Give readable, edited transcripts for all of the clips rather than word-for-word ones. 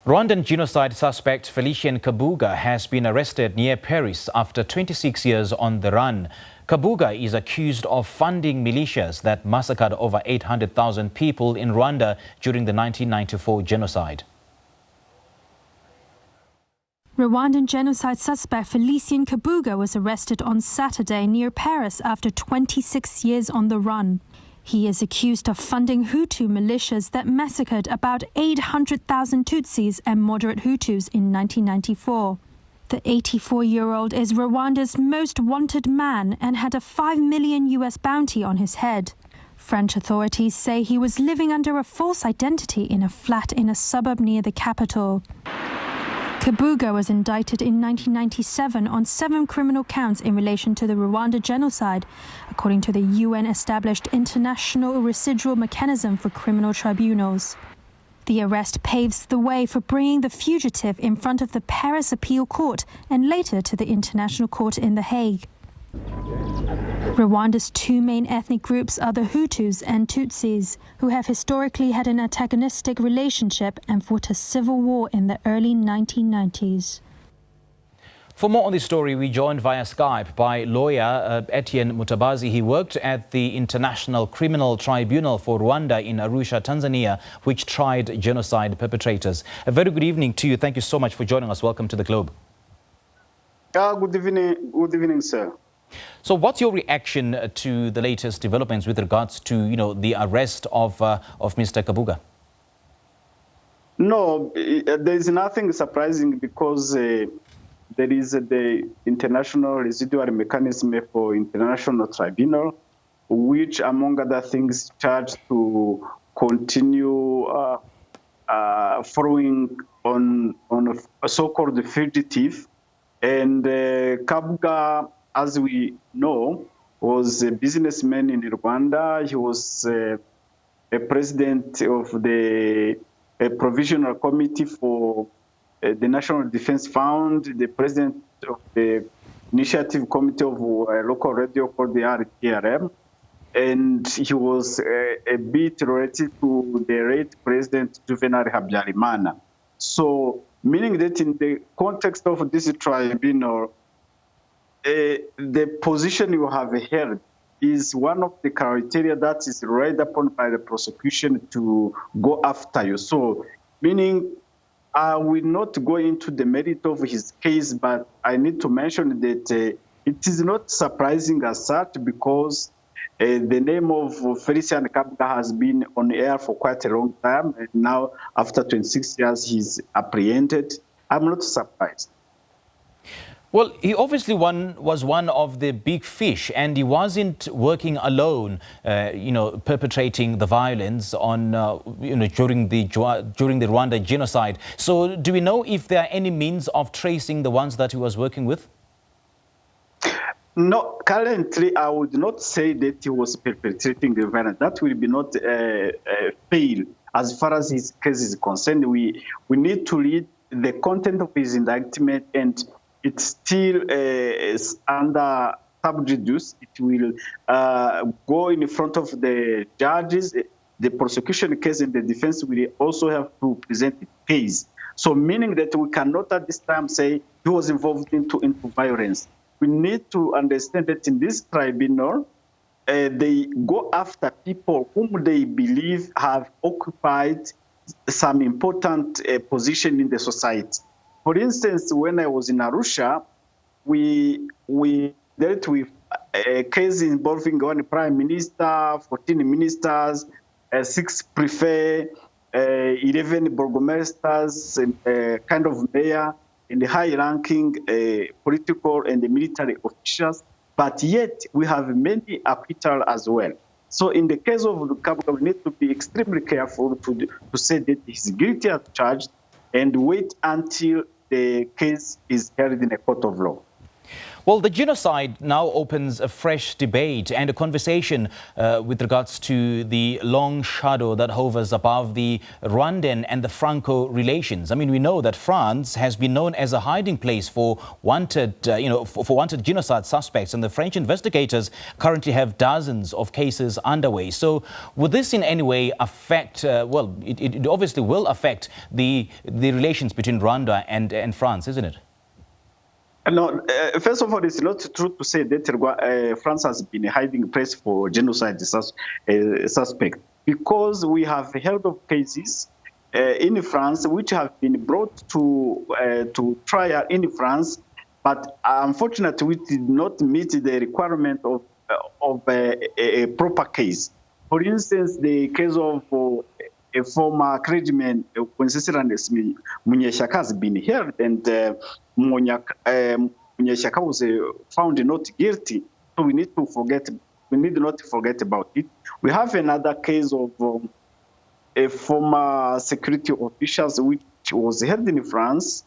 Rwandan genocide suspect Felicien Kabuga has been arrested near Paris after 26 years on the run. Kabuga is accused of funding militias that massacred over 800,000 people in Rwanda during the 1994 genocide. Rwandan genocide suspect Felicien Kabuga was arrested on Saturday near Paris after 26 years on the run. He is accused of funding Hutu militias that massacred about 800,000 Tutsis and moderate Hutus in 1994. The 84-year-old is Rwanda's most wanted man and had a $5 million US bounty on his head. French authorities say he was living under a false identity in a flat in a suburb near the capital. Kabuga was indicted in 1997 on 7 criminal counts in relation to the Rwanda genocide, according to the UN-established International Residual Mechanism for Criminal Tribunals. The arrest paves the way for bringing the fugitive in front of the Paris Appeal Court and later to the International Court in The Hague. Rwanda's 2 main ethnic groups are the Hutus and Tutsis, who have historically had an antagonistic relationship and fought a civil war in the early 1990s. For more on this story, we joined via Skype by lawyer Etienne Mutabazi. He worked at the International Criminal Tribunal for Rwanda in Arusha, Tanzania, which tried genocide perpetrators. A very good evening to you. Thank you so much for joining us. Welcome to the Globe. Good evening, sir. So what's your reaction to the latest developments with regards to, the arrest of Mr. Kabuga? No, there is nothing surprising because there is the International Residual Mechanism for International Tribunal, which, among other things, charged to continue following on a so-called fugitive. And Kabuga, as we know, was a businessman in Rwanda. He was a president of the Provisional Committee for the National Defense Fund, the president of the Initiative Committee of local radio called the RTRM, and he was a bit related to the late President Juvenal Habyarimana. So, meaning that in the context of this tribunal, the position you have held is one of the criteria that is relied upon by the prosecution to go after you. So, meaning I will not go into the merit of his case, but I need to mention that it is not surprising as such because the name of Felicien Kabuga has been on the air for quite a long time, and now after 26 years he's apprehended. I'm not surprised. Well, he obviously was one of the big fish, and he wasn't working alone, perpetrating the violence on, during the Rwanda genocide. So do we know if there are any means of tracing the ones that he was working with? No, currently I would not say that he was perpetrating the violence. That will be not fail. As far as his case is concerned, we need to read the content of his indictment, and it's still under sub judice. It will go in front of the judges. The prosecution case and the defense will also have to present a case. So meaning that we cannot at this time say he was involved into violence. We need to understand that in this tribunal, they go after people whom they believe have occupied some important position in the society. For instance, when I was in Arusha, we dealt with a case involving one prime minister, 14 ministers, 6 prefects, 11 burgomasters, kind of mayor, and the high-ranking political and military officials. But yet, we have many acquittal as well. So in the case of Kabuga, we need to be extremely careful to say that he's guilty as charged and wait until the case is heard in a court of law. Well, the genocide now opens a fresh debate and a conversation with regards to the long shadow that hovers above the Rwandan and the Franco relations. I mean, we know that France has been known as a hiding place for wanted, for wanted genocide suspects, and the French investigators currently have dozens of cases underway. So, would this in any way affect? Well, it obviously will affect the relations between Rwanda and France, isn't it? No, first of all, it's not true to say that France has been a hiding place for genocide suspect, because we have heard of cases in France which have been brought to trial in France, but unfortunately we did not meet the requirement of a proper case. For instance, the case of a former clergyman, Wenceslas Munyeshaka, has been heard, and Munyeshaka was found not guilty. So we need not forget about it. We have another case of a former security official which was held in France,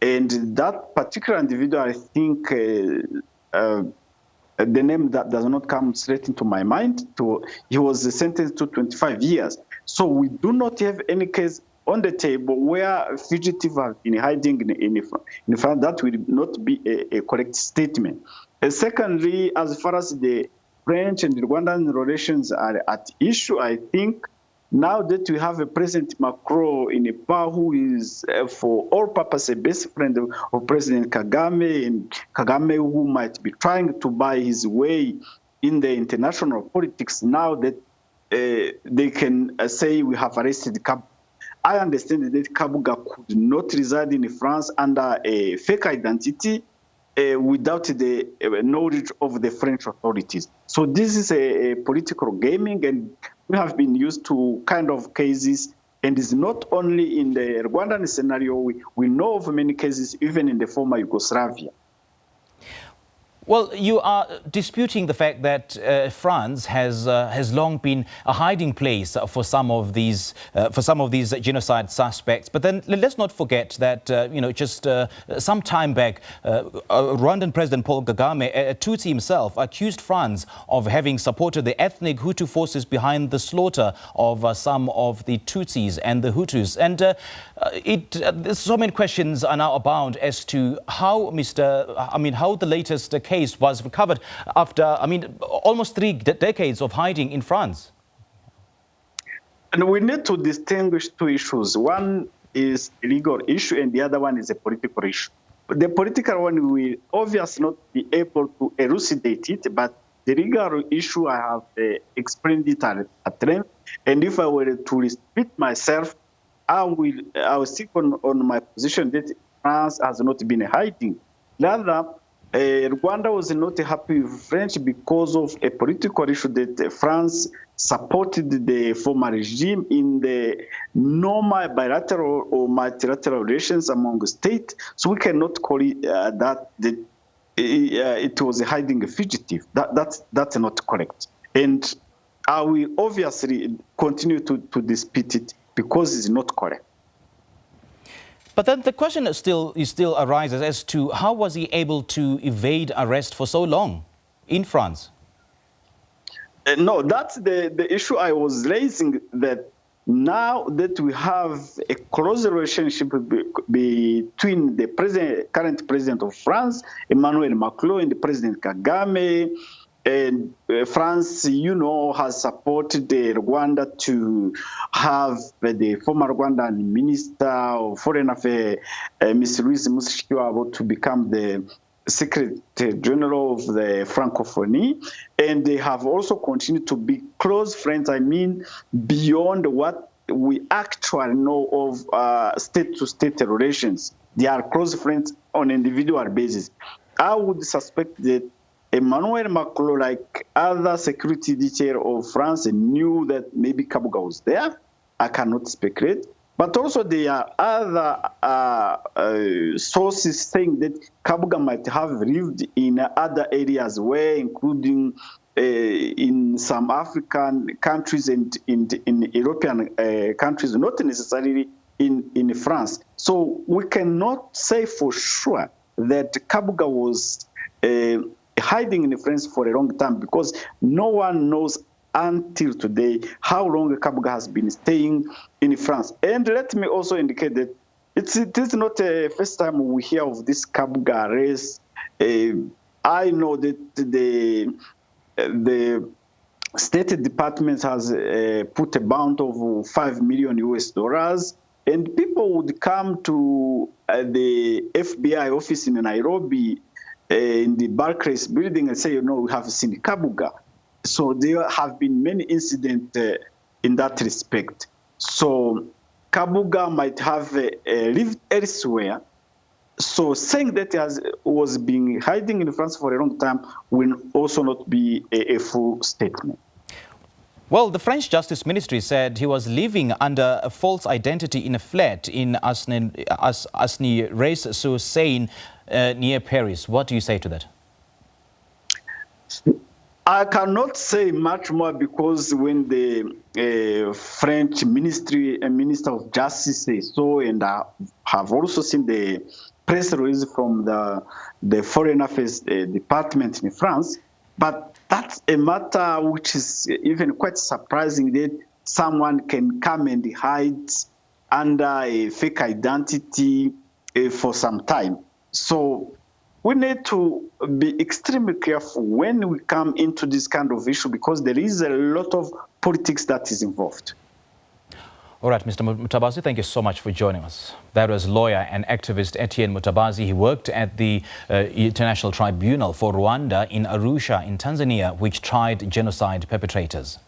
and that particular individual, I think, the name that does not come straight into my mind, he was sentenced to 25 years. So we do not have any case on the table where fugitives have been hiding in France. That will not be a correct statement. Secondly, as far as the French and Rwandan relations are at issue, I think now that we have a President Macron in power who is, for all purposes, a best friend of President Kagame, and Kagame who might be trying to buy his way in the international politics, now that they can say we have arrested Kabuga. I understand that Kabuga could not reside in France under a fake identity without the knowledge of the French authorities. So this is a political gaming, and we have been used to kind of cases, and it's not only in the Rwandan scenario. We know of many cases, even in the former Yugoslavia. Well, you are disputing the fact that France has long been a hiding place for some of these genocide suspects. But then let's not forget that just some time back, Rwandan President Paul Kagame, a Tutsi himself, accused France of having supported the ethnic Hutu forces behind the slaughter of some of the Tutsis and the Hutus. And so many questions are now abound as to how how the latest case was recovered after, almost 3 decades of hiding in France. And we need to distinguish two issues. One is a legal issue, and the other one is a political issue. The political one will obviously not be able to elucidate it, but the legal issue, I have explained it at length. And if I were to repeat myself, I will stick on my position that France has not been hiding. Rather, Rwanda was not happy with French because of a political issue that France supported the former regime in the normal bilateral or multilateral relations among states. So we cannot call it that it was a hiding a fugitive. That's not correct. And I will obviously continue to dispute it because it's not correct. But then the question still arises as to how was he able to evade arrest for so long in France? No, that's the issue I was raising, that now that we have a close relationship between the current president of France, Emmanuel Macron, and the President Kagame, and France, has supported Rwanda to have the former Rwandan Minister of Foreign Affairs, Ms. Louise Mushikiwabo, to become the Secretary General of the Francophonie. And they have also continued to be close friends, beyond what we actually know of state-to-state relations. They are close friends on an individual basis. I would suspect that Emmanuel Macron, like other security detail of France, knew that maybe Kabuga was there. I cannot speculate. But also there are other sources saying that Kabuga might have lived in other areas, including in some African countries and in European countries, not necessarily in France. So we cannot say for sure that Kabuga was hiding in France for a long time, because no one knows until today how long Kabuga has been staying in France. And let me also indicate that it is not the first time we hear of this Kabuga arrest. I know that the State Department has put a bond of $5 million, and people would come to the FBI office in Nairobi, in the Barclays building, and say, you know, we have seen Kabuga. So there have been many incidents in that respect. So Kabuga might have lived elsewhere. So saying that he was being hiding in France for a long time will also not be a full statement. Well, the French Justice Ministry said he was living under a false identity in a flat in Asni-Res-sur-Seine near Paris. What do you say to that? I cannot say much more, because when the French Minister of Justice says so, and I have also seen the press release from the Foreign Affairs Department in France, but that's a matter which is even quite surprising, that someone can come and hide under a fake identity for some time. So we need to be extremely careful when we come into this kind of issue, because there is a lot of politics that is involved. All right, Mr. Mutabazi, thank you so much for joining us. That was lawyer and activist Etienne Mutabazi. He worked at the International Tribunal for Rwanda in Arusha in Tanzania, which tried genocide perpetrators.